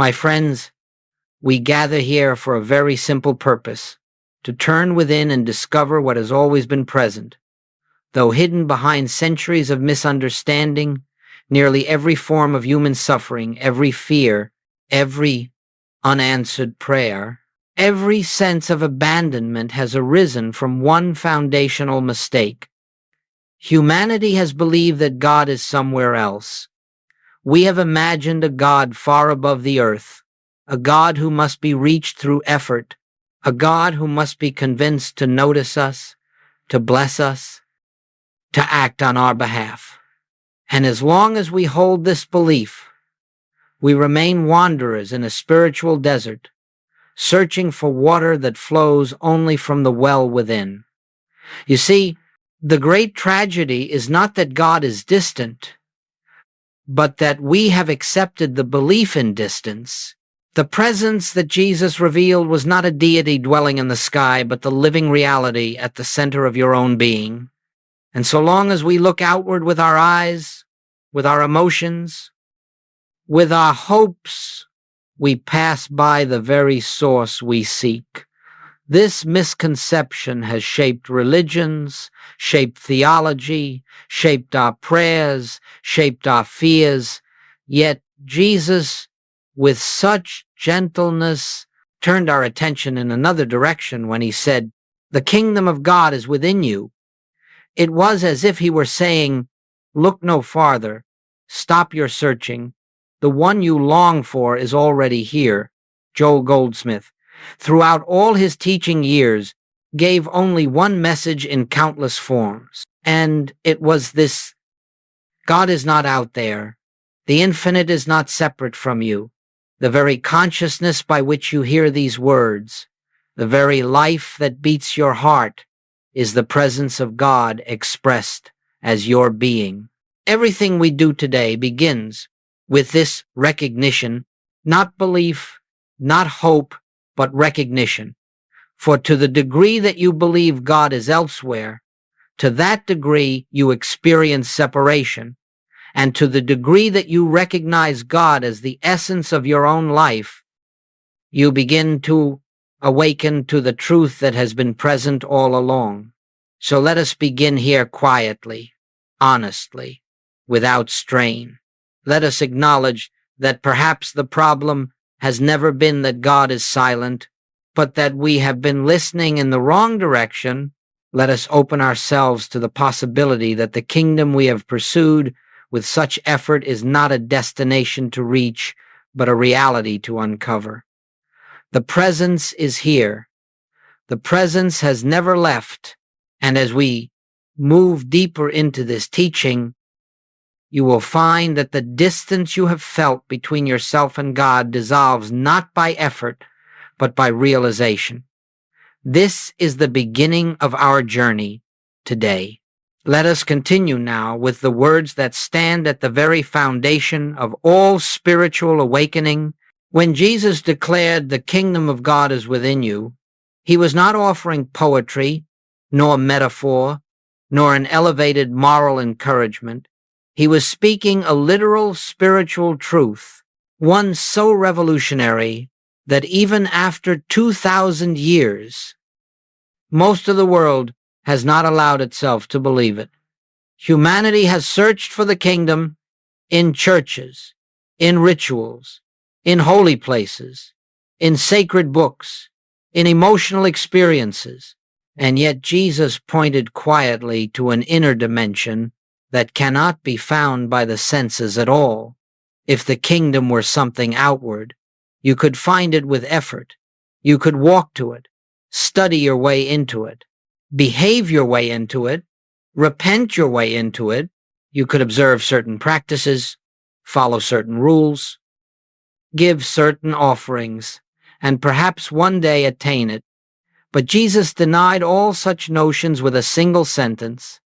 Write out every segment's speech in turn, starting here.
My friends, we gather here for a very simple purpose, to turn within and discover what has always been present. Though hidden behind centuries of misunderstanding, nearly every form of human suffering, every fear, every unanswered prayer, every sense of abandonment has arisen from one foundational mistake. Humanity has believed that God is somewhere else. We have imagined a God far above the earth, a God who must be reached through effort, a God who must be convinced to notice us, to bless us, to act on our behalf. And as long as we hold this belief, we remain wanderers in a spiritual desert, searching for water that flows only from the well within. You see, the great tragedy is not that God is distant, but that we have accepted the belief in distance. The presence that Jesus revealed was not a deity dwelling in the sky, but the living reality at the center of your own being. And so long as we look outward with our eyes, with our emotions, with our hopes, we pass by the very source we seek. This misconception has shaped religions, shaped theology, shaped our prayers, shaped our fears, yet Jesus, with such gentleness, turned our attention in another direction when he said, "The kingdom of God is within you." It was as if he were saying, "Look no farther, stop your searching. The one you long for is already here." Joel Goldsmith, throughout all his teaching years, gave only one message in countless forms, and it was this: God is not out there. The infinite is not separate from you. The very consciousness by which you hear these words, the very life that beats your heart, is the presence of God expressed as your being. Everything we do today begins with this recognition, not belief, not hope, but recognition. For to the degree that you believe God is elsewhere, to that degree you experience separation. And to the degree that you recognize God as the essence of your own life, you begin to awaken to the truth that has been present all along. So let us begin here quietly, honestly, without strain. Let us acknowledge that perhaps the problem has never been that God is silent, but that we have been listening in the wrong direction. Let us open ourselves to the possibility that the kingdom we have pursued with such effort is not a destination to reach, but a reality to uncover. The presence is here. The presence has never left. And as we move deeper into this teaching, you will find that the distance you have felt between yourself and God dissolves not by effort, but by realization. This is the beginning of our journey today. Let us continue now with the words that stand at the very foundation of all spiritual awakening. When Jesus declared the kingdom of God is within you, he was not offering poetry, nor metaphor, nor an elevated moral encouragement. He was speaking a literal spiritual truth, one so revolutionary that even after 2,000 years, most of the world has not allowed itself to believe it. Humanity has searched for the kingdom in churches, in rituals, in holy places, in sacred books, in emotional experiences, and yet Jesus pointed quietly to an inner dimension that cannot be found by the senses at all. If the kingdom were something outward, you could find it with effort. You could walk to it, study your way into it, behave your way into it, repent your way into it. You could observe certain practices, follow certain rules, give certain offerings, and perhaps one day attain it. But Jesus denied all such notions with a single sentence.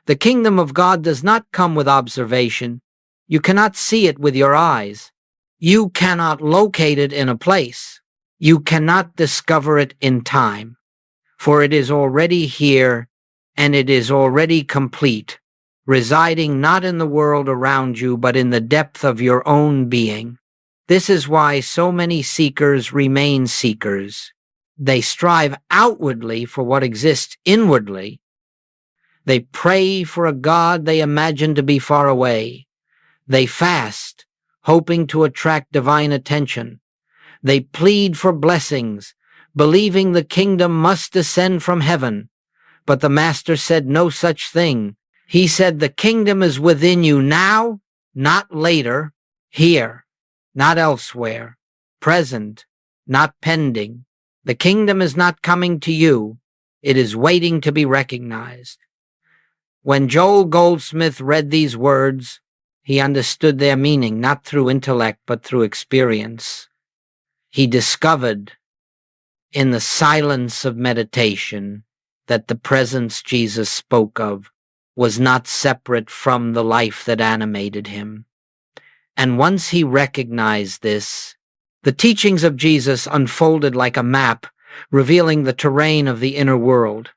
The kingdom of God does not come with observation. You cannot see it with your eyes. You cannot locate it in a place. You cannot discover it in time. For it is already here, and it is already complete, residing not in the world around you, but in the depth of your own being. This is why so many seekers remain seekers. They strive outwardly for what exists inwardly. They pray for a God they imagine to be far away. They fast, hoping to attract divine attention. They plead for blessings, believing the kingdom must descend from heaven. But the Master said no such thing. He said the kingdom is within you now, not later, here, not elsewhere, present, not pending. The kingdom is not coming to you. It is waiting to be recognized. When Joel Goldsmith read these words, he understood their meaning not through intellect but through experience. He discovered in the silence of meditation that the presence Jesus spoke of was not separate from the life that animated him. And once he recognized this, the teachings of Jesus unfolded like a map, revealing the terrain of the inner world,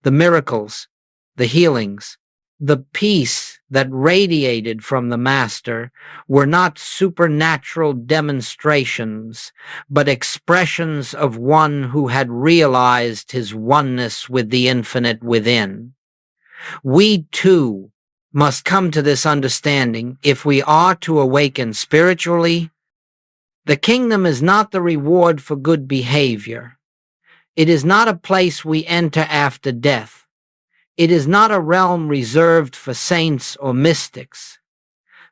the miracles, the healings, the peace that radiated from the Master were not supernatural demonstrations, but expressions of one who had realized his oneness with the infinite within. We too must come to this understanding if we are to awaken spiritually. The kingdom is not the reward for good behavior. It is not a place we enter after death. It is not a realm reserved for saints or mystics.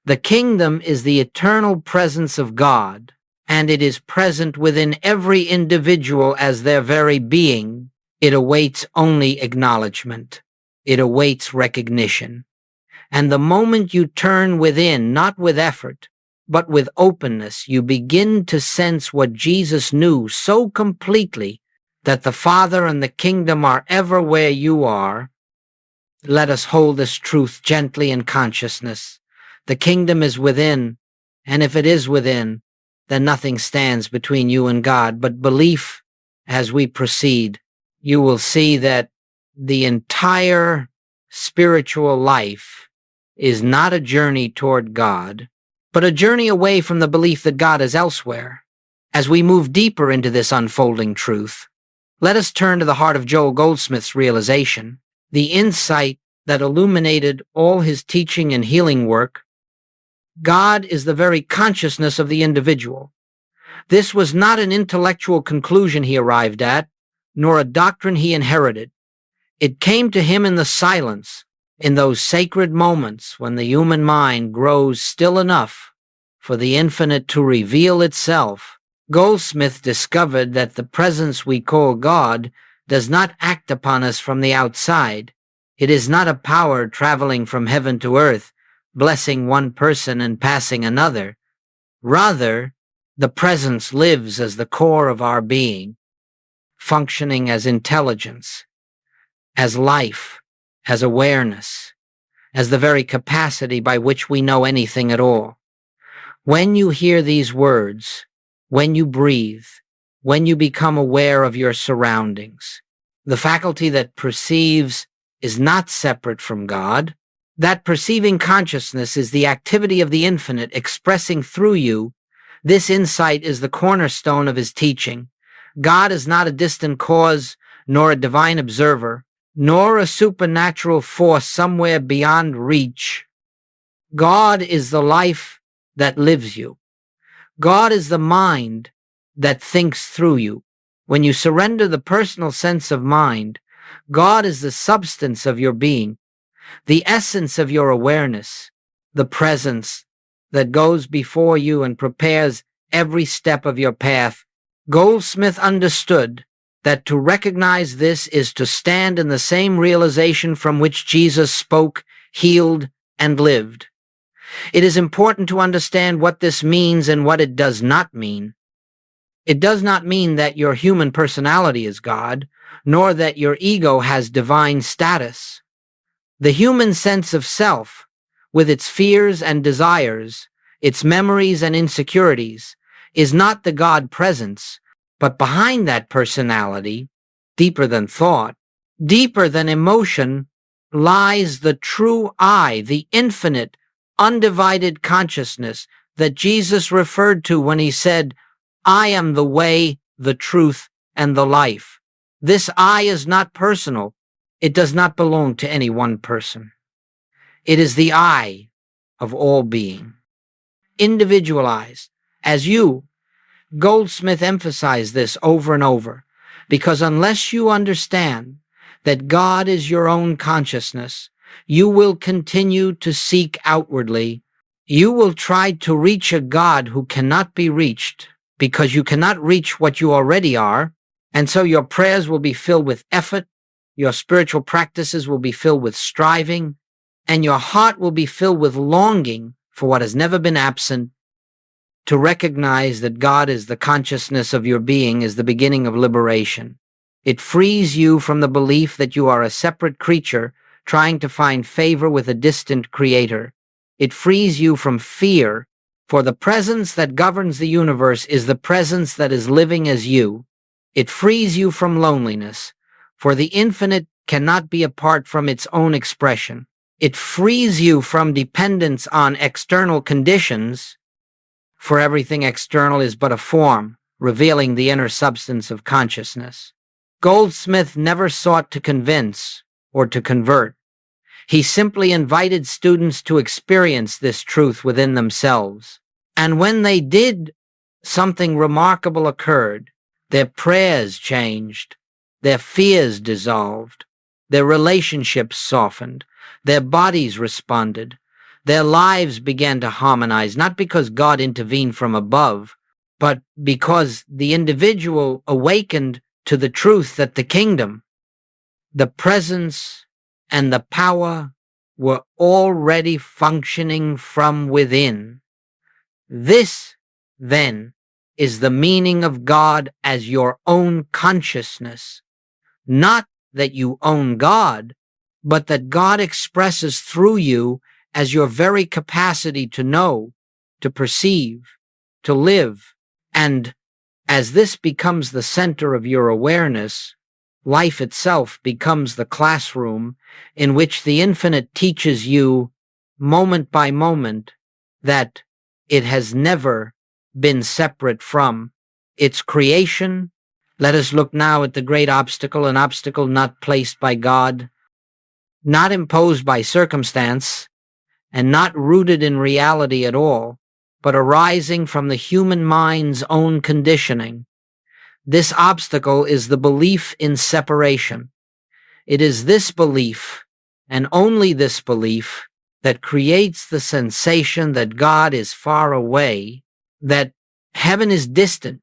The kingdom is the eternal presence of God, and it is present within every individual as their very being. It awaits only acknowledgement. It awaits recognition. And the moment you turn within, not with effort, but with openness, you begin to sense what Jesus knew so completely, that the Father and the kingdom are ever where you are. Let us hold this truth gently in consciousness. The kingdom is within, and if it is within, then nothing stands between you and God but belief. As we proceed, you will see that the entire spiritual life is not a journey toward God, but a journey away from the belief that God is elsewhere. As we move deeper into this unfolding truth, let us turn to the heart of Joel Goldsmith's realization, the insight that illuminated all his teaching and healing work. God is the very consciousness of the individual. This was not an intellectual conclusion he arrived at, nor a doctrine he inherited. It came to him in the silence, in those sacred moments when the human mind grows still enough for the infinite to reveal itself. Goldsmith discovered that the presence we call God does not act upon us from the outside. It is not a power traveling from heaven to earth, blessing one person and passing another. Rather, the presence lives as the core of our being, functioning as intelligence, as life, as awareness, as the very capacity by which we know anything at all. When you hear these words, when you breathe, when you become aware of your surroundings, the faculty that perceives is not separate from God. That perceiving consciousness is the activity of the infinite expressing through you. This insight is the cornerstone of his teaching. God is not a distant cause, nor a divine observer, nor a supernatural force somewhere beyond reach. God is the life that lives you. God is the mind that thinks through you. When you surrender the personal sense of mind, God is the substance of your being, the essence of your awareness, the presence that goes before you and prepares every step of your path. Goldsmith understood that to recognize this is to stand in the same realization from which Jesus spoke, healed, and lived. It is important to understand what this means and what it does not mean. It does not mean that your human personality is God, nor that your ego has divine status. The human sense of self, with its fears and desires, its memories and insecurities, is not the God presence, but behind that personality, deeper than thought, deeper than emotion, lies the true I, the infinite, undivided consciousness, that Jesus referred to when he said, "I am the way, the truth, and the life." This I is not personal. It does not belong to any one person. It is the I of all being, individualized. As you, Goldsmith emphasized this over and over, because unless you understand that God is your own consciousness, you will continue to seek outwardly. You will try to reach a God who cannot be reached because you cannot reach what you already are, and so your prayers will be filled with effort, your spiritual practices will be filled with striving, and your heart will be filled with longing for what has never been absent. To recognize that God is the consciousness of your being is the beginning of liberation. It frees you from the belief that you are a separate creature trying to find favor with a distant creator. It frees you from fear, for the presence that governs the universe is the presence that is living as you. It frees you from loneliness, for the infinite cannot be apart from its own expression. It frees you from dependence on external conditions, for everything external is but a form, revealing the inner substance of consciousness. Goldsmith never sought to convince or to convert. He simply invited students to experience this truth within themselves. And when they did, something remarkable occurred. Their prayers changed, their fears dissolved, their relationships softened, their bodies responded. Their lives began to harmonize, not because God intervened from above, but because the individual awakened to the truth that the kingdom, the presence, and the power were already functioning from within. This, then, is the meaning of God as your own consciousness. Not that you own God, but that God expresses through you as your very capacity to know, to perceive, to live. And as this becomes the center of your awareness, life itself becomes the classroom in which the infinite teaches you, moment by moment, that it has never been separate from its creation. Let us look now at the great obstacle, an obstacle not placed by God, not imposed by circumstance, and not rooted in reality at all, but arising from the human mind's own conditioning. This obstacle is the belief in separation. It is this belief, and only this belief, that creates the sensation that God is far away, that heaven is distant,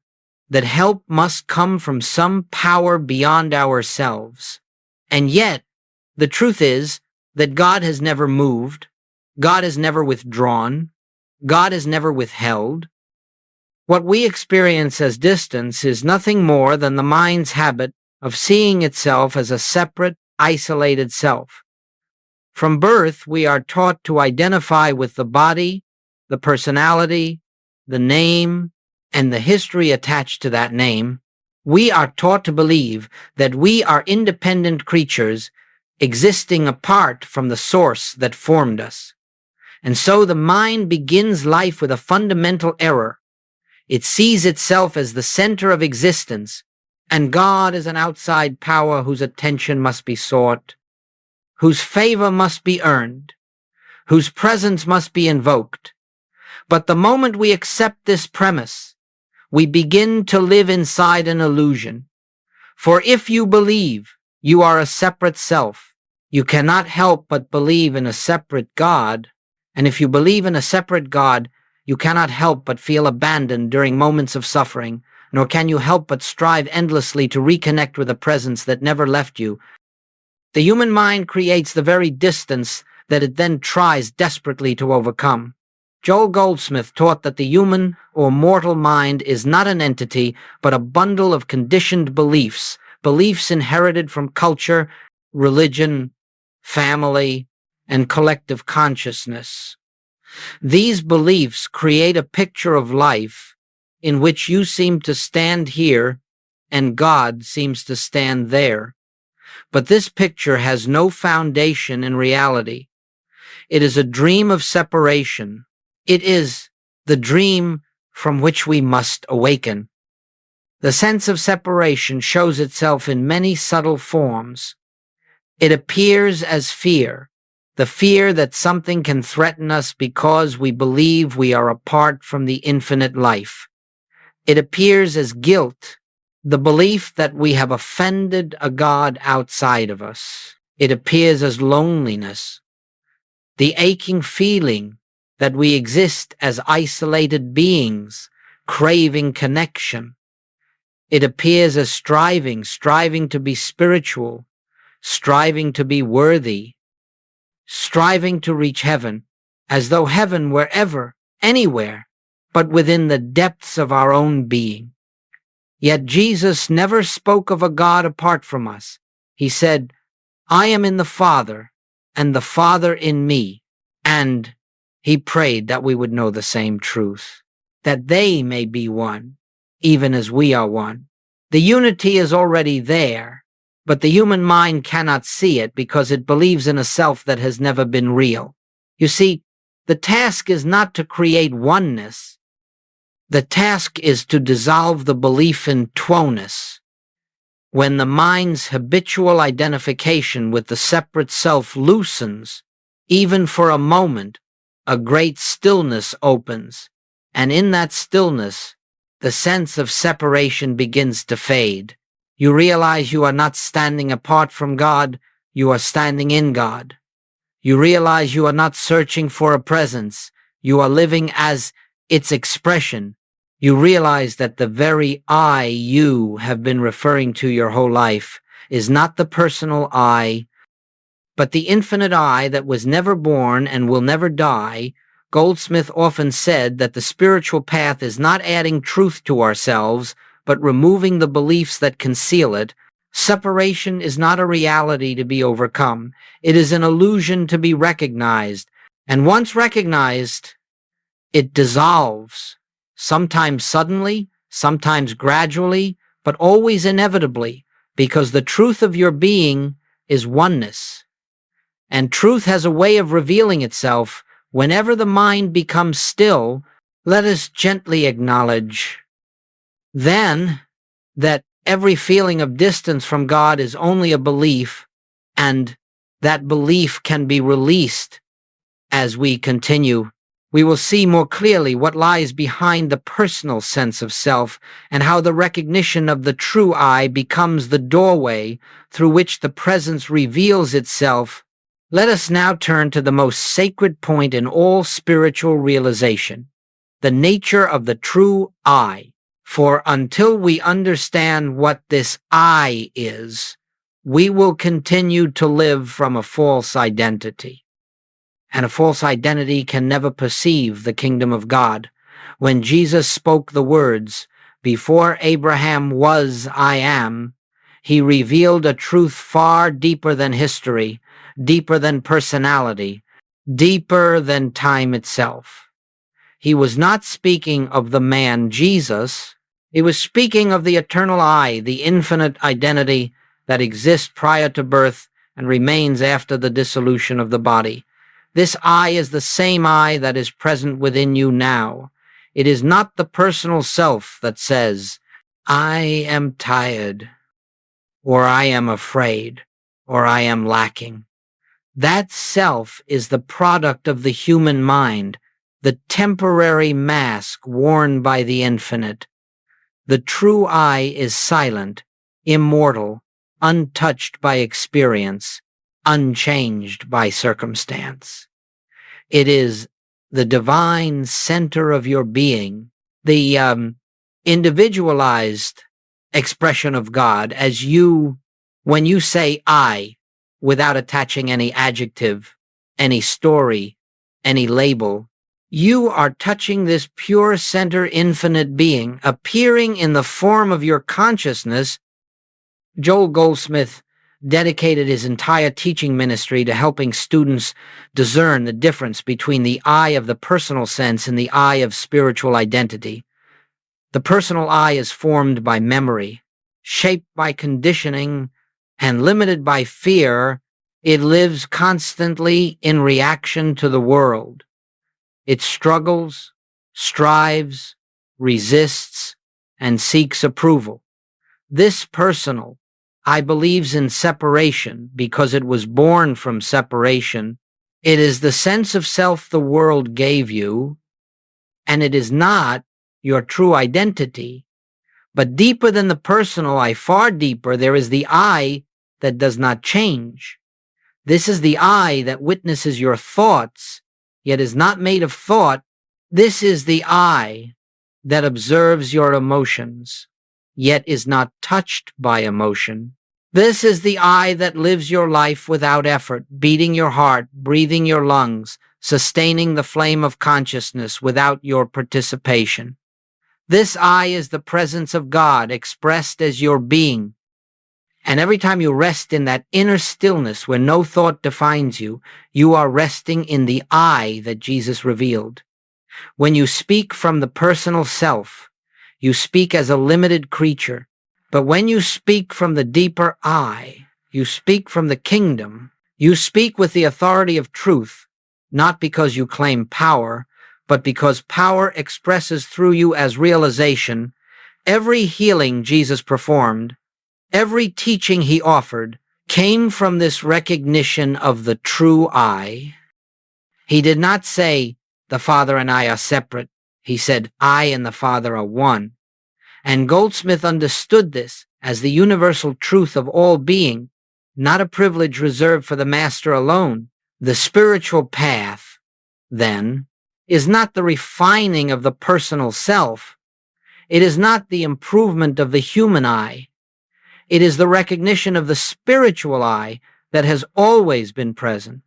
that help must come from some power beyond ourselves. And yet, the truth is that God has never moved, God has never withdrawn, God has never withheld. What we experience as distance is nothing more than the mind's habit of seeing itself as a separate, isolated self. From birth, we are taught to identify with the body, the personality, the name, and the history attached to that name. We are taught to believe that we are independent creatures existing apart from the source that formed us. And so the mind begins life with a fundamental error. It sees itself as the center of existence, and God as an outside power whose attention must be sought, whose favor must be earned, whose presence must be invoked. But the moment we accept this premise, we begin to live inside an illusion. For if you believe you are a separate self, you cannot help but believe in a separate God. And if you believe in a separate God, you cannot help but feel abandoned during moments of suffering, nor can you help but strive endlessly to reconnect with a presence that never left you. The human mind creates the very distance that it then tries desperately to overcome. Joel Goldsmith taught that the human or mortal mind is not an entity, but a bundle of conditioned beliefs, beliefs inherited from culture, religion, family, and collective consciousness. These beliefs create a picture of life in which you seem to stand here and God seems to stand there. But this picture has no foundation in reality. It is a dream of separation. It is the dream from which we must awaken. The sense of separation shows itself in many subtle forms. It appears as fear, the fear that something can threaten us because we believe we are apart from the infinite life. It appears as guilt, the belief that we have offended a God outside of us. It appears as loneliness, the aching feeling that we exist as isolated beings, craving connection. It appears as striving to be spiritual, striving to be worthy, striving to reach heaven, as though heaven were ever, anywhere, but within the depths of our own being. Yet Jesus never spoke of a God apart from us. He said, "I am in the Father, and the Father in me." And he prayed that we would know the same truth, that they may be one, even as we are one. The unity is already there, but the human mind cannot see it because it believes in a self that has never been real. You see, the task is not to create oneness. The task is to dissolve the belief in twoness. When the mind's habitual identification with the separate self loosens, even for a moment, a great stillness opens, and in that stillness, the sense of separation begins to fade. You realize you are not standing apart from God, you are standing in God. You realize you are not searching for a presence, you are living as its expression. You realize that the very I you have been referring to your whole life is not the personal I, but the infinite I that was never born and will never die. Goldsmith often said that the spiritual path is not adding truth to ourselves, but removing the beliefs that conceal it. Separation is not a reality to be overcome. It is an illusion to be recognized. And once recognized, it dissolves, sometimes suddenly, sometimes gradually, but always inevitably, because the truth of your being is oneness. And truth has a way of revealing itself. Whenever the mind becomes still, let us gently acknowledge then that every feeling of distance from God is only a belief, and that belief can be released. As we continue, we will see more clearly what lies behind the personal sense of self and how the recognition of the true I becomes the doorway through which the presence reveals itself. Let us now turn to the most sacred point in all spiritual realization, the nature of the true I. For until we understand what this I is, we will continue to live from a false identity. And a false identity can never perceive the kingdom of God. When Jesus spoke the words, "Before Abraham was, I am," he revealed a truth far deeper than history, deeper than personality, deeper than time itself. He was not speaking of the man Jesus. He was speaking of the eternal I, the infinite identity that exists prior to birth and remains after the dissolution of the body. This I is the same I that is present within you now. It is not the personal self that says, "I am tired," or "I am afraid," or "I am lacking." That self is the product of the human mind, the temporary mask worn by the infinite. The true I is silent, immortal, untouched by experience, unchanged by circumstance. It is the divine center of your being, the individualized expression of God when you say I, without attaching any adjective, any story, any label, you are touching this pure center infinite being, appearing in the form of your consciousness. Joel Goldsmith dedicated his entire teaching ministry to helping students discern the difference between the I of the personal sense and the I of spiritual identity. The personal I is formed by memory, shaped by conditioning, and limited by fear. It lives constantly in reaction to the world. It struggles, strives, resists, and seeks approval. This personal I believes in separation because it was born from separation. It is the sense of self the world gave you, and it is not your true identity. But deeper than the personal I, far deeper, there is the I that does not change. This is the I that witnesses your thoughts, yet is not made of thought. This is the I that observes your emotions, yet is not touched by emotion. This is the I that lives your life without effort, beating your heart, breathing your lungs, sustaining the flame of consciousness without your participation. This I is the presence of God expressed as your being. And every time you rest in that inner stillness where no thought defines you, you are resting in the I that Jesus revealed. When you speak from the personal self, you speak as a limited creature. But when you speak from the deeper I, you speak from the kingdom. You speak with the authority of truth, not because you claim power, but because power expresses through you as realization. Every healing Jesus performed, every teaching he offered, came from this recognition of the true I. He did not say, the Father and I are separate. He said, I and the Father are one. And Goldsmith understood this as the universal truth of all being, not a privilege reserved for the master alone. The spiritual path, then, is not the refining of the personal self. It is not the improvement of the human I. It is the recognition of the spiritual I that has always been present.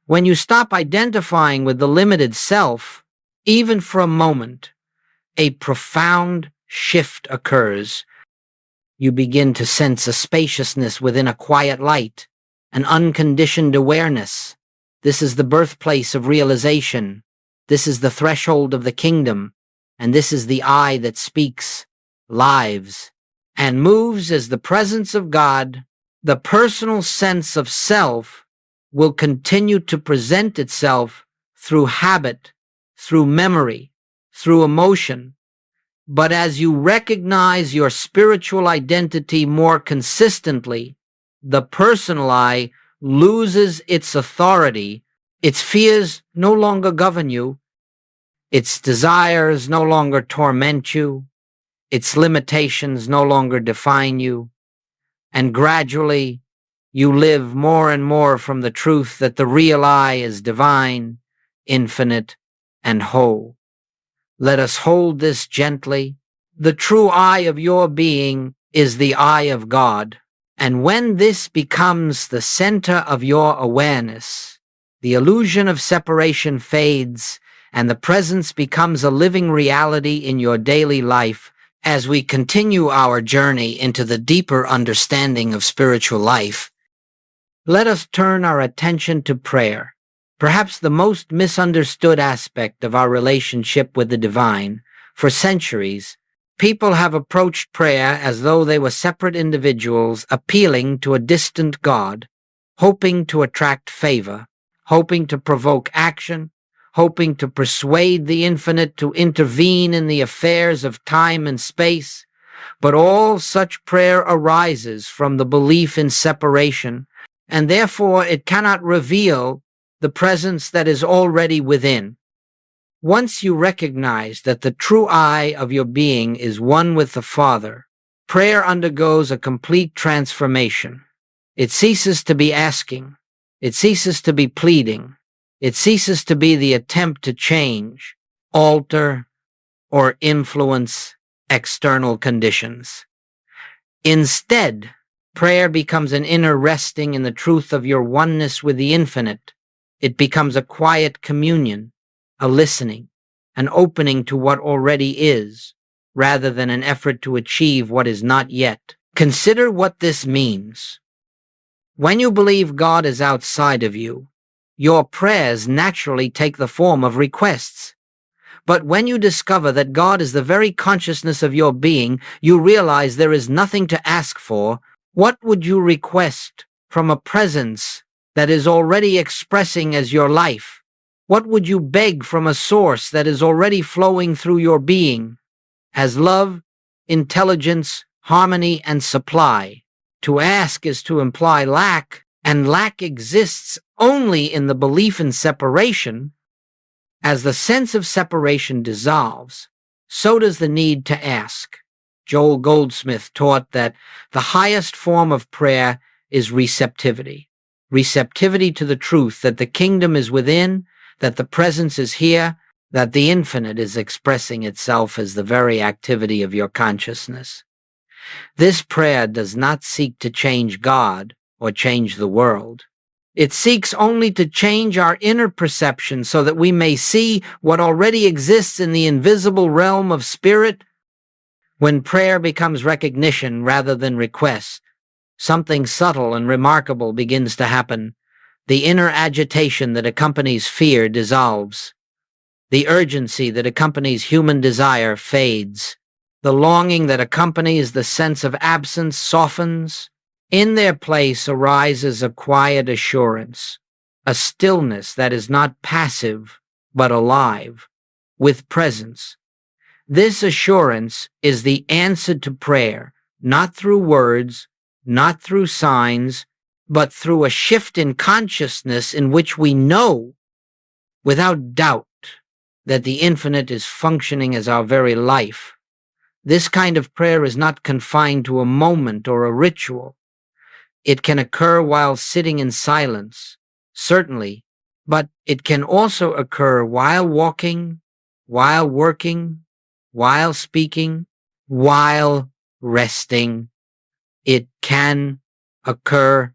When you stop identifying with the limited self, even for a moment, a profound shift occurs. You begin to sense a spaciousness within a quiet light, an unconditioned awareness. This is the birthplace of realization. This is the threshold of the kingdom, and this is the I that speaks, lives, and moves as the presence of God. The personal sense of self will continue to present itself through habit, through memory, through emotion. But as you recognize your spiritual identity more consistently, the personal I loses its authority. Its fears no longer govern you. Its desires no longer torment you. Its limitations no longer define you. And gradually, you live more and more from the truth that the real I is divine, infinite, and whole. Let us hold this gently. The true I of your being is the I of God. And when this becomes the center of your awareness, the illusion of separation fades and the presence becomes a living reality in your daily life. As we continue our journey into the deeper understanding of spiritual life, let us turn our attention to prayer. Perhaps the most misunderstood aspect of our relationship with the divine. For centuries, people have approached prayer as though they were separate individuals appealing to a distant God, hoping to attract favor, hoping to provoke action, hoping to persuade the infinite to intervene in the affairs of time and space. But all such prayer arises from the belief in separation, and therefore it cannot reveal the presence that is already within. Once you recognize that the true I of your being is one with the Father, prayer undergoes a complete transformation. It ceases to be asking. It ceases to be pleading. It ceases to be the attempt to change, alter, or influence external conditions. Instead, prayer becomes an inner resting in the truth of your oneness with the infinite. It becomes a quiet communion, a listening, an opening to what already is, rather than an effort to achieve what is not yet. Consider what this means. When you believe God is outside of you, your prayers naturally take the form of requests. But when you discover that God is the very consciousness of your being, you realize there is nothing to ask for. What would you request from a presence that is already expressing as your life? What would you beg from a source that is already flowing through your being as love, intelligence, harmony, and supply? To ask is to imply lack, and lack exists only in the belief in separation. As the sense of separation dissolves, so does the need to ask. Joel Goldsmith taught that the highest form of prayer is receptivity. Receptivity to the truth that the kingdom is within, that the presence is here, that the infinite is expressing itself as the very activity of your consciousness. This prayer does not seek to change God or change the world. It seeks only to change our inner perception so that we may see what already exists in the invisible realm of spirit. When prayer becomes recognition rather than request, something subtle and remarkable begins to happen. The inner agitation that accompanies fear dissolves. The urgency that accompanies human desire fades. The longing that accompanies the sense of absence softens. In their place arises a quiet assurance, a stillness that is not passive, but alive, with presence. This assurance is the answer to prayer, not through words, not through signs, but through a shift in consciousness in which we know, without doubt, that the infinite is functioning as our very life. This kind of prayer is not confined to a moment or a ritual. It can occur while sitting in silence, certainly, but it can also occur while walking, while working, while speaking, while resting. It can occur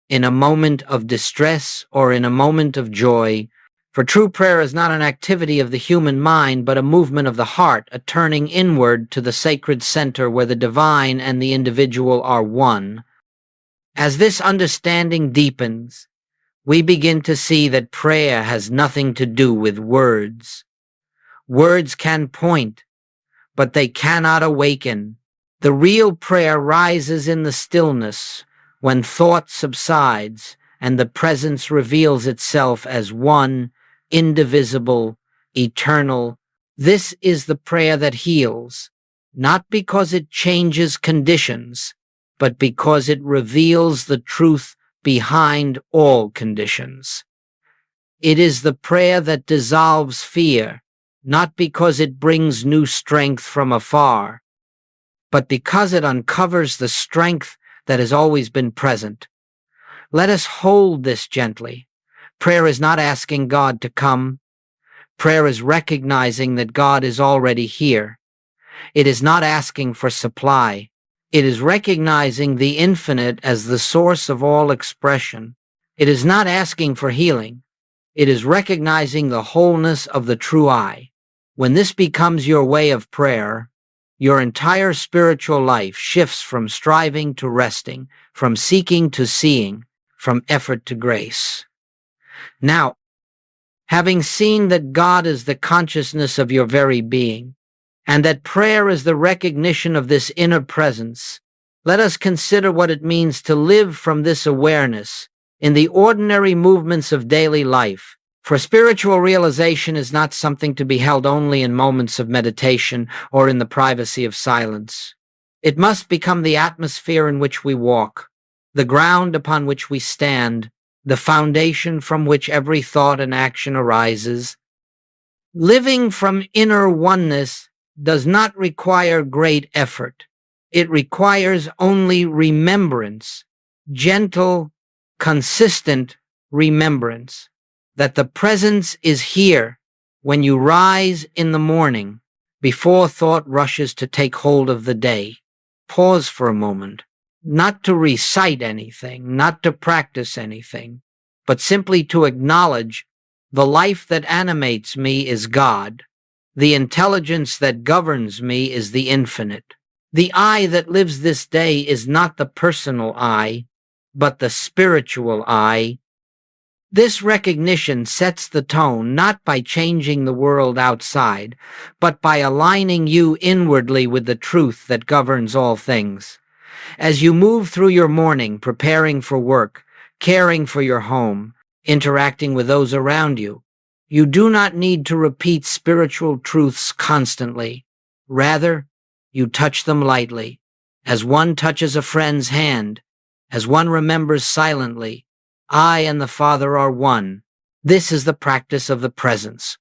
in a moment of distress or in a moment of joy. For true prayer is not an activity of the human mind, but a movement of the heart, a turning inward to the sacred center where the divine and the individual are one. As this understanding deepens, we begin to see that prayer has nothing to do with words. Words can point, but they cannot awaken. The real prayer rises in the stillness when thought subsides and the presence reveals itself as one, indivisible, eternal. This is the prayer that heals, not because it changes conditions, but because it reveals the truth behind all conditions. It is the prayer that dissolves fear, not because it brings new strength from afar, but because it uncovers the strength that has always been present. Let us hold this gently. Prayer is not asking God to come. Prayer is recognizing that God is already here. It is not asking for supply. It is recognizing the infinite as the source of all expression. It is not asking for healing. It is recognizing the wholeness of the true I. When this becomes your way of prayer, your entire spiritual life shifts from striving to resting, from seeking to seeing, from effort to grace. Now, having seen that God is the consciousness of your very being, and that prayer is the recognition of this inner presence, let us consider what it means to live from this awareness in the ordinary movements of daily life. For spiritual realization is not something to be held only in moments of meditation or in the privacy of silence. It must become the atmosphere in which we walk, the ground upon which we stand, the foundation from which every thought and action arises. Living from inner oneness does not require great effort. It requires only remembrance, gentle, consistent remembrance, that the presence is here when you rise in the morning, before thought rushes to take hold of the day. Pause for a moment, not to recite anything, not to practice anything, but simply to acknowledge the life that animates me is God. The intelligence that governs me is the infinite. The I that lives this day is not the personal I, but the spiritual I. This recognition sets the tone not by changing the world outside, but by aligning you inwardly with the truth that governs all things. As you move through your morning, preparing for work, caring for your home, interacting with those around you, You do not need to repeat spiritual truths constantly. Rather, you touch them lightly, as one touches a friend's hand, as one remembers silently, I and the Father are one. This is the practice of the presence.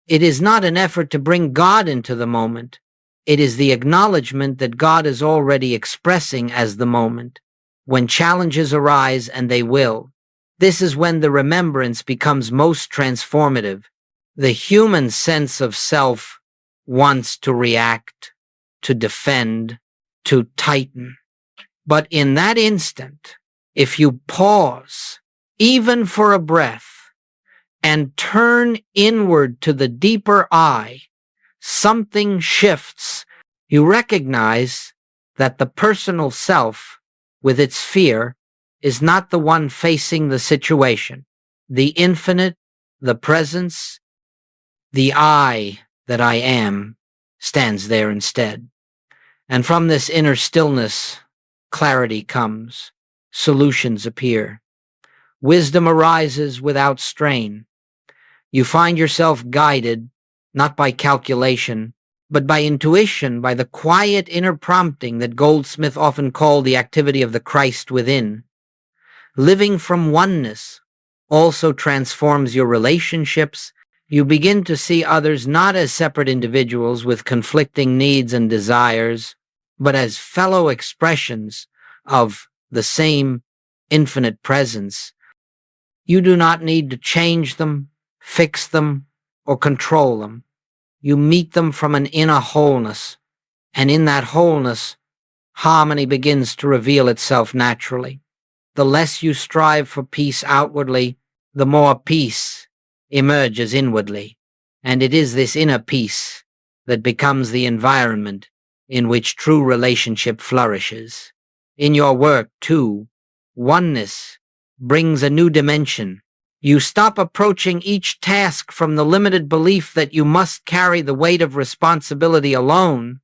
It is not an effort to bring God into the moment. It is the acknowledgement that God is already expressing as the moment. When challenges arise, and they will, this is when the remembrance becomes most transformative. The human sense of self wants to react, to defend, to tighten. But in that instant, if you pause, even for a breath, and turn inward to the deeper I, something shifts. You recognize that the personal self, with its fear, is not the one facing the situation. The infinite, the presence, the I that I am, stands there instead. And from this inner stillness, clarity comes, solutions appear. Wisdom arises without strain. You find yourself guided, not by calculation, but by intuition, by the quiet inner prompting that Goldsmith often called the activity of the Christ within. Living from oneness also transforms your relationships. You begin to see others not as separate individuals with conflicting needs and desires, but as fellow expressions of the same infinite presence. You do not need to change them, fix them, or control them. You meet them from an inner wholeness, and in that wholeness, harmony begins to reveal itself naturally. The less you strive for peace outwardly, the more peace emerges inwardly, and it is this inner peace that becomes the environment in which true relationship flourishes. In your work, too, oneness brings a new dimension. You stop approaching each task from the limited belief that you must carry the weight of responsibility alone.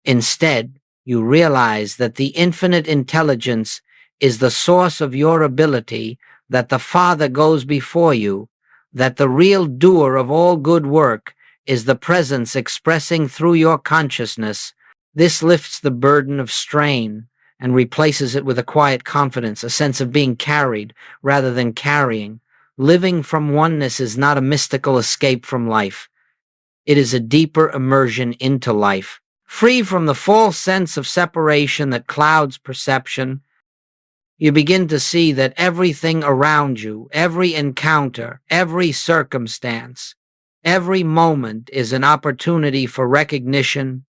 Instead, you realize that the infinite intelligence is the source of your ability, that the Father goes before you, that the real doer of all good work is the presence expressing through your consciousness. This lifts the burden of strain and replaces it with a quiet confidence, a sense of being carried rather than carrying. Living from oneness is not a mystical escape from life. It is a deeper immersion into life, free from the false sense of separation that clouds perception. You begin to see that everything around you, every encounter, every circumstance, every moment is an opportunity for recognition,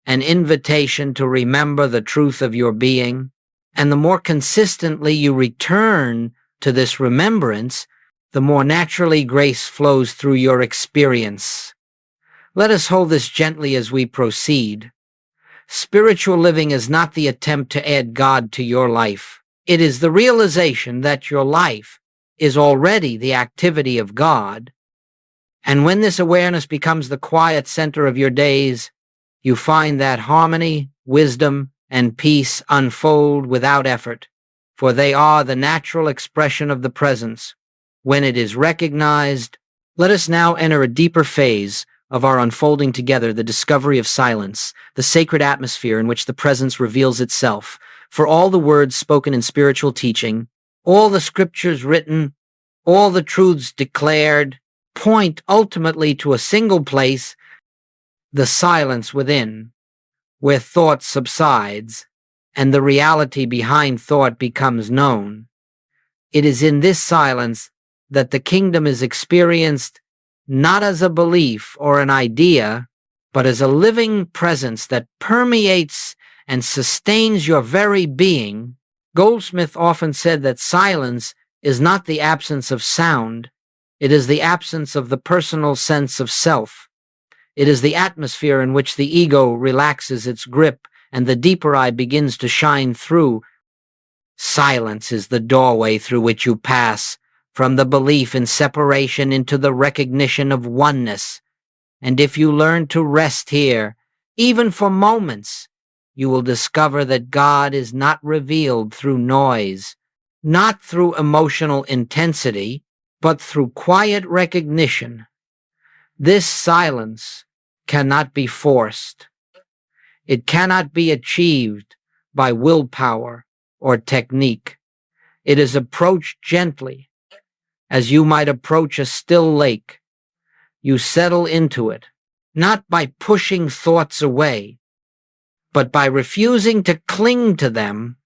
an invitation to remember the truth of your being. And the more consistently you return to this remembrance, the more naturally grace flows through your experience. Let us hold this gently as we proceed. Spiritual living is not the attempt to add God to your life. It is the realization that your life is already the activity of God. And when this awareness becomes the quiet center of your days, you find that harmony, wisdom, and peace unfold without effort, for they are the natural expression of the presence. When it is recognized, let us now enter a deeper phase of our unfolding together, the discovery of silence, the sacred atmosphere in which the presence reveals itself. For all the words spoken in spiritual teaching, all the scriptures written, all the truths declared, point ultimately to a single place, the silence within, where thought subsides and the reality behind thought becomes known. It is in this silence that the kingdom is experienced not as a belief or an idea, but as a living presence that permeates and sustains your very being. Goldsmith often said that silence is not the absence of sound, it is the absence of the personal sense of self. It is the atmosphere in which the ego relaxes its grip and the deeper I begins to shine through. Silence is the doorway through which you pass from the belief in separation into the recognition of oneness. And if you learn to rest here, even for moments, you will discover that God is not revealed through noise, not through emotional intensity, but through quiet recognition. This silence cannot be forced. It cannot be achieved by willpower or technique. It is approached gently, as you might approach a still lake. You settle into it, not by pushing thoughts away, but by refusing to cling to them.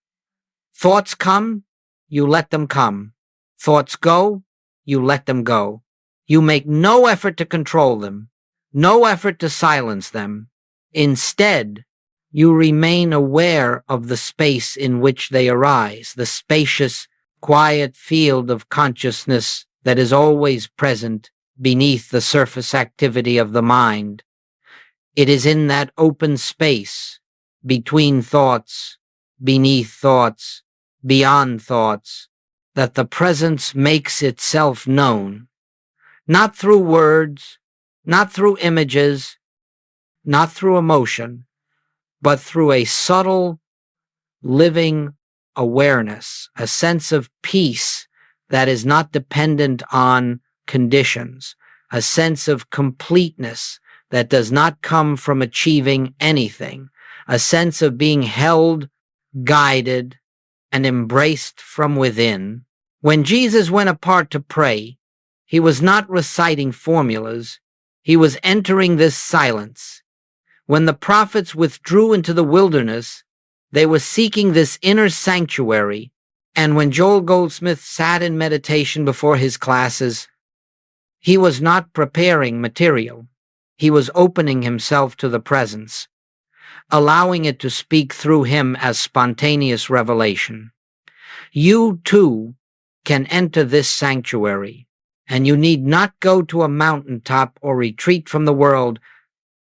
Thoughts come, you let them come. Thoughts go, you let them go. You make no effort to control them, no effort to silence them. Instead, you remain aware of the space in which they arise, the spacious, quiet field of consciousness that is always present beneath the surface activity of the mind. It is in that open space, between thoughts, beneath thoughts, beyond thoughts, that the presence makes itself known. Not through words, not through images, not through emotion, but through a subtle, living awareness, a sense of peace that is not dependent on conditions, a sense of completeness that does not come from achieving anything, a sense of being held, guided, and embraced from within. When Jesus went apart to pray, he was not reciting formulas, he was entering this silence. When the prophets withdrew into the wilderness, they were seeking this inner sanctuary, and when Joel Goldsmith sat in meditation before his classes, he was not preparing material. He was opening himself to the presence, allowing it to speak through him as spontaneous revelation. You, too, can enter this sanctuary, and you need not go to a mountaintop or retreat from the world.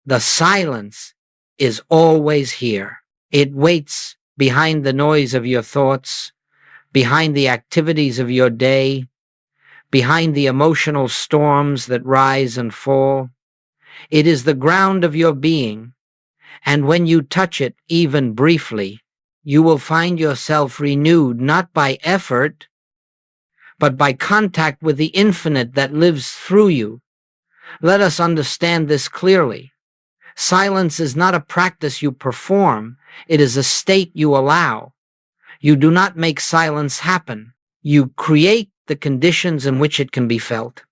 The silence is always here. It waits behind the noise of your thoughts, behind the activities of your day, behind the emotional storms that rise and fall. It is the ground of your being, and when you touch it, even briefly, you will find yourself renewed not by effort, but by contact with the infinite that lives through you. Let us understand this clearly. Silence is not a practice you perform, it is a state you allow. You do not make silence happen. You create the conditions in which it can be felt.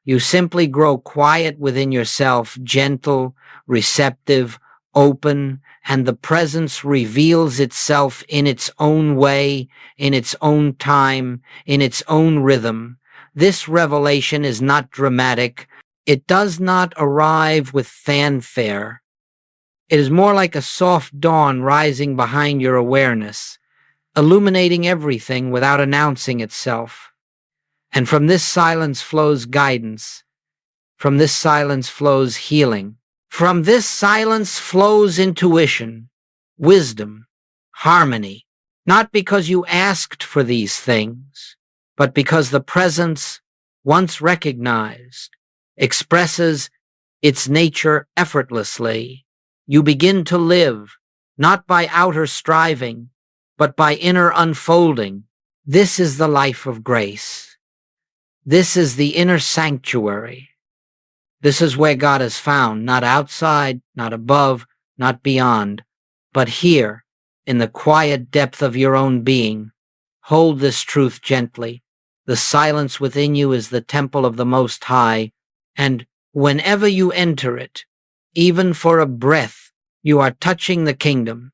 You simply grow quiet within yourself, gentle, receptive, open, and the presence reveals itself in its own way, in its own time, in its own rhythm. This revelation is not dramatic. It does not arrive with fanfare. It is more like a soft dawn rising behind your awareness, illuminating everything without announcing itself. And from this silence flows guidance. From this silence flows healing. From this silence flows intuition, wisdom, harmony, not because you asked for these things, but because the presence, once recognized, expresses its nature effortlessly. You begin to live, not by outer striving, but by inner unfolding. This is the life of grace. This is the inner sanctuary. This is where God is found, not outside, not above, not beyond, but here, in the quiet depth of your own being. Hold this truth gently. The silence within you is the temple of the Most High, and whenever you enter it, even for a breath, you are touching the kingdom.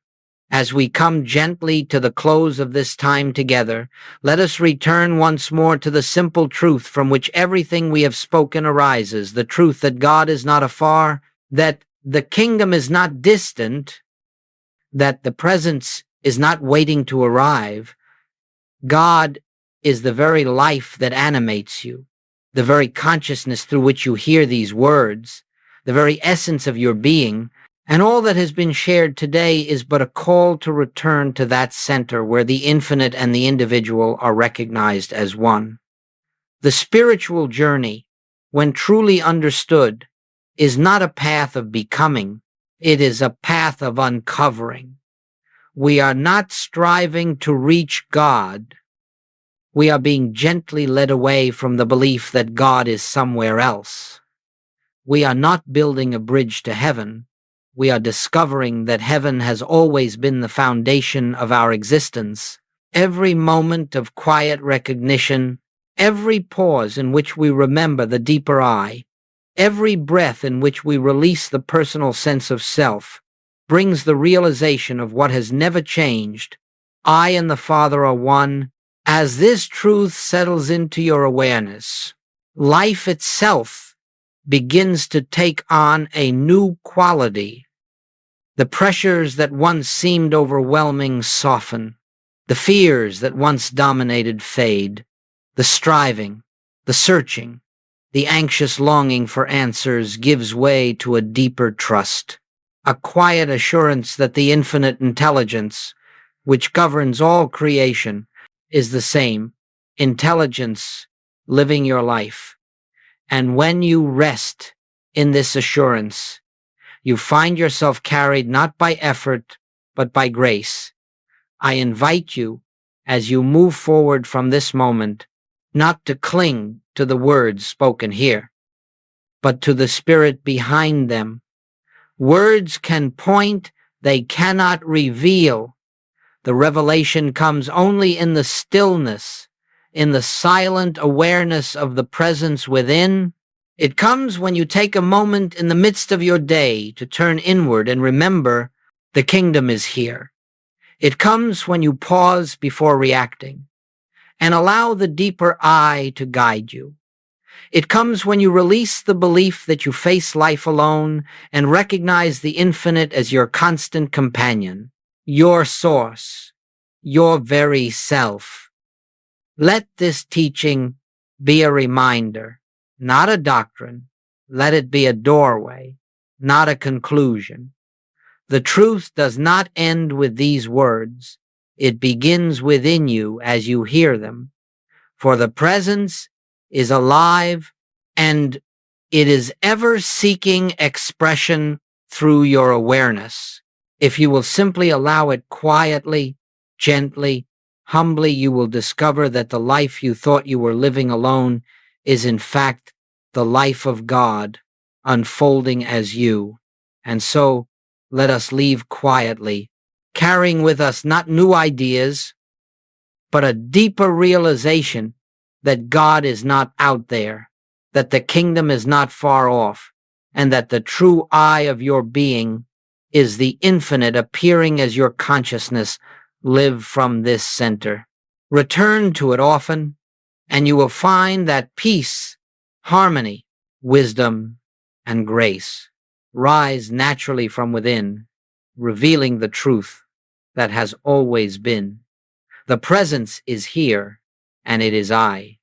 As we come gently to the close of this time together, let us return once more to the simple truth from which everything we have spoken arises, the truth that God is not afar, that the kingdom is not distant, that the presence is not waiting to arrive. God is the very life that animates you, the very consciousness through which you hear these words, the very essence of your being. And all that has been shared today is but a call to return to that center where the infinite and the individual are recognized as one. The spiritual journey, when truly understood, is not a path of becoming, it is a path of uncovering. We are not striving to reach God. we are being gently led away from the belief that God is somewhere else. We are not building a bridge to heaven. We are discovering that heaven has always been the foundation of our existence. Every moment of quiet recognition, every pause in which we remember the deeper I, every breath in which we release the personal sense of self, brings the realization of what has never changed. I and the Father are one. As this truth settles into your awareness, life itself begins to take on a new quality. The pressures that once seemed overwhelming soften. The fears that once dominated fade. The striving, the searching, the anxious longing for answers gives way to a deeper trust, a quiet assurance that the infinite intelligence, which governs all creation, is the same intelligence living your life. And when you rest in this assurance, you find yourself carried not by effort, but by grace. I invite you, as you move forward from this moment, not to cling to the words spoken here, but to the spirit behind them. Words can point, they cannot reveal. The revelation comes only in the stillness, in the silent awareness of the presence within. It comes when you take a moment in the midst of your day to turn inward and remember the kingdom is here. It comes when you pause before reacting and allow the deeper I to guide you. It comes when you release the belief that you face life alone and recognize the infinite as your constant companion, your source, your very self. Let this teaching be a reminder, not a doctrine. Let it be a doorway, not a conclusion. The truth does not end with these words. It begins within you as you hear them. For the presence is alive and it is ever seeking expression through your awareness. If you will simply allow it quietly, gently, humbly, you will discover that the life you thought you were living alone is in fact the life of God unfolding as you. And so let us leave quietly, carrying with us not new ideas, but a deeper realization that God is not out there, that the kingdom is not far off, and that the true I of your being is the infinite appearing as your consciousness live from this center. Return to it often, and you will find that peace, harmony, wisdom, and grace rise naturally from within, revealing the truth that has always been. The presence is here, and it is I.